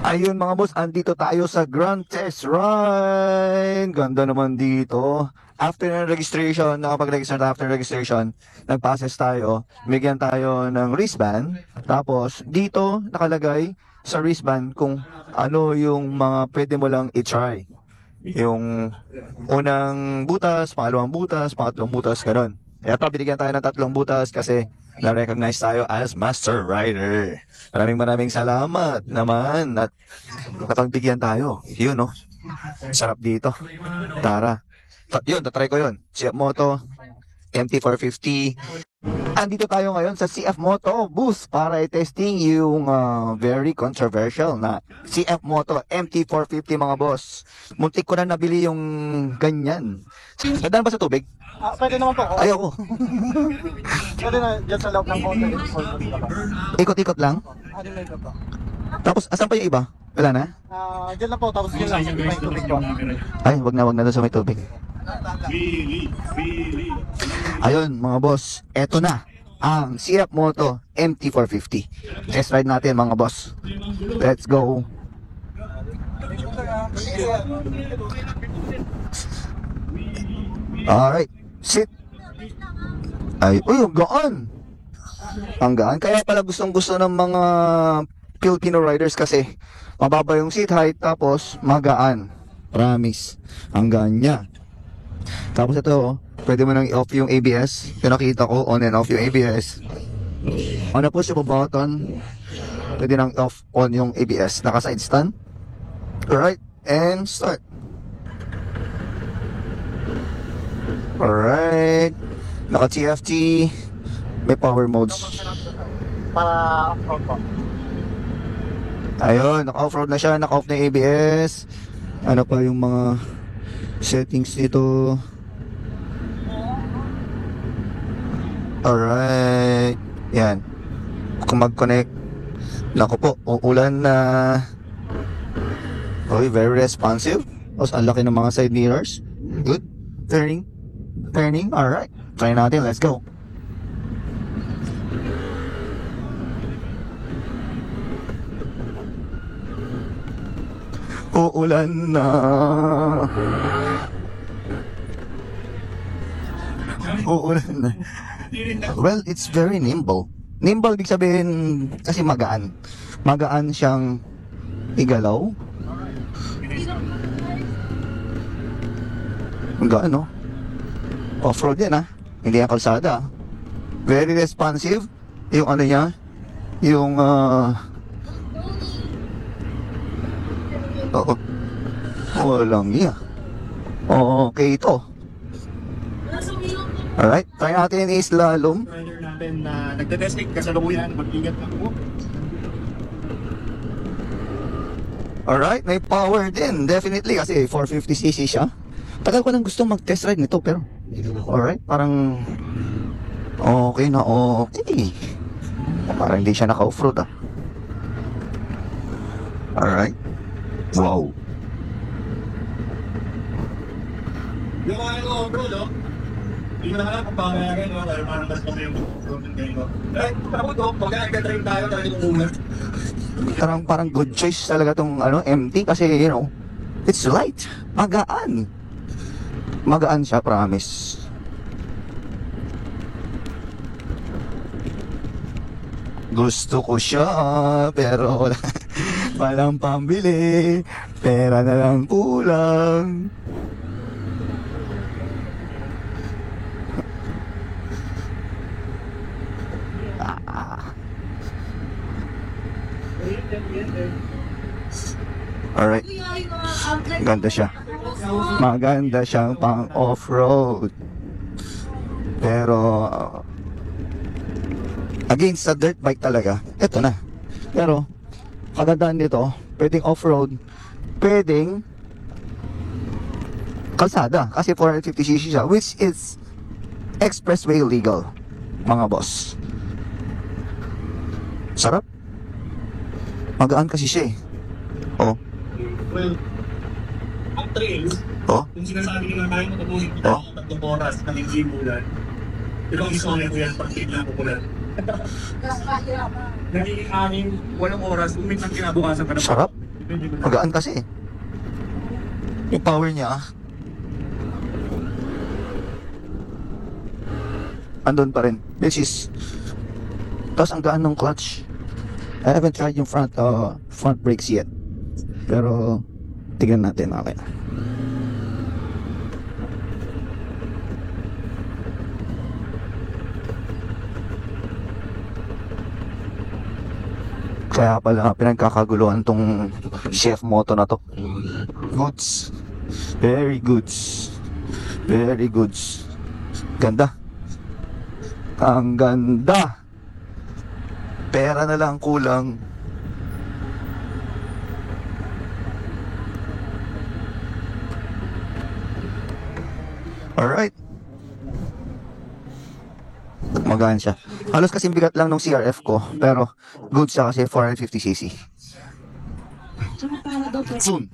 Ayun mga boss, andito tayo sa Grand Test Ride. Ganda naman dito. After ng registration, nakapag-register na after registration, nag-passes tayo, bigyan tayo ng wristband. Tapos, dito nakalagay sa wristband kung ano yung mga pwede mo lang i-try. Yung unang butas, pangalawang butas, pangatlong butas, gano'n. Eto, binigyan tayo ng 3 butas kasi na-recognize tayo as Master Rider. Maraming salamat naman at nakapagbigyan tayo. Yun, no? Sarap dito. Tara. Yun, tatry ko yun. CF Moto, MT450. Andito tayo ngayon sa CF Moto booth para i-testing yung very controversial na CF Moto MT450 mga boss. Muntik ko na nabili yung ganyan. Nadaan ba sa tubig? Pwede naman po. Ayoko. Pwede na dyan sa loob ng konti. Ikot-ikot lang. Ano na ito po? Tapos, asan pa yung iba? Wala na? Dyan lang po, tapos dyan lang. May tubig po. Ay, wag na doon sa may tubig. Ayun, mga boss. Eto na ang CF Moto MT450. Test ride natin mga boss. Let's go. Alright, sit. Ay, uy, ang gaan. Ang gaan. Kaya pala gustong gusto ng mga Filipino riders kasi mababa yung seat height tapos magaan. Promise. Ang gaan niya. Tapos ito, oh, pwede mo nang i-off yung ABS. Yung nakita ko, on and off yung ABS. On na push yung button. Pwede nang off on yung ABS. Naka-side stand. Alright, and start. Alright. Naka-TFT. May power modes. Para off-road po. Ayun, naka-offroad na siya. Naka-off na yung ABS. Ano pa yung mga settings nito. Alright. Yan. Kung mag-connect. Naku po, uulan na. Okay, very responsive. Tapos ang laki ng mga side mirrors. Good. Turning. Alright. Try natin. Let's go. Uulan na. Uulan na. Well, it's very nimble. Nimble, ibig sabihin kasi magaan. Magaan siyang igalaw. Magaan, no? Off-road yan, Hindi yan kalsada. Very responsive. Yung ano niya, yung oo. Walang iya. Okay ito. Alright, try natin i-slalom. Rider natin na nagte-testing kasalukuyan, mag-ingat lang po. Alright, may power din. Definitely kasi 450cc siya. Tagal ko nang gustong mag-test ride nito pero alright, parang okay na okay. Parang hindi siya naka-offroad Alright. Wow. Yung mga nag-off-road, hindi mo na alam kung paano yan, dahil parang mas kami yung off-road ng ganyan. Eh, tapos pag nag-train tayo, talagang umulat. Parang good choice talaga tong MT kasi it's light. Magaan. Magaan siya, promise. Gusto ko siya pero walang pambili. Pera na lang kulang. Alright. Ganda siya. Maganda siyang pang off-road. Pero against sa dirt bike talaga, eto na. Pero kagandaan nito, pwedeng off-road, pwedeng kalsada kasi 450cc siya, which is expressway legal, mga boss. Sarap. Magaan kasi siya Oh. Well, ang trails, yung sinasabi nila tayo matutuhin ko tayo 3 oras na hindi bulan. Ibang istorya ko yan pag tignan ko bulan. Nagiging 8, 8 oras, umit ng kinabukasan ka na. Sarap. Magaan kasi. Yung power niya, andun pa rin. This is, tapos ang gaan ng clutch. I haven't tried yung front brakes yet. Pero, tignan natin, okay. Kaya pala pinagkakaguluhan tong chef moto na to. Goods. Very goods. Very goods. Ganda. Ang ganda. Pera na lang kulang. Alright. Magaan siya. Halos kasing bigat lang nung CRF ko, pero good siya kasi 450cc. Soon.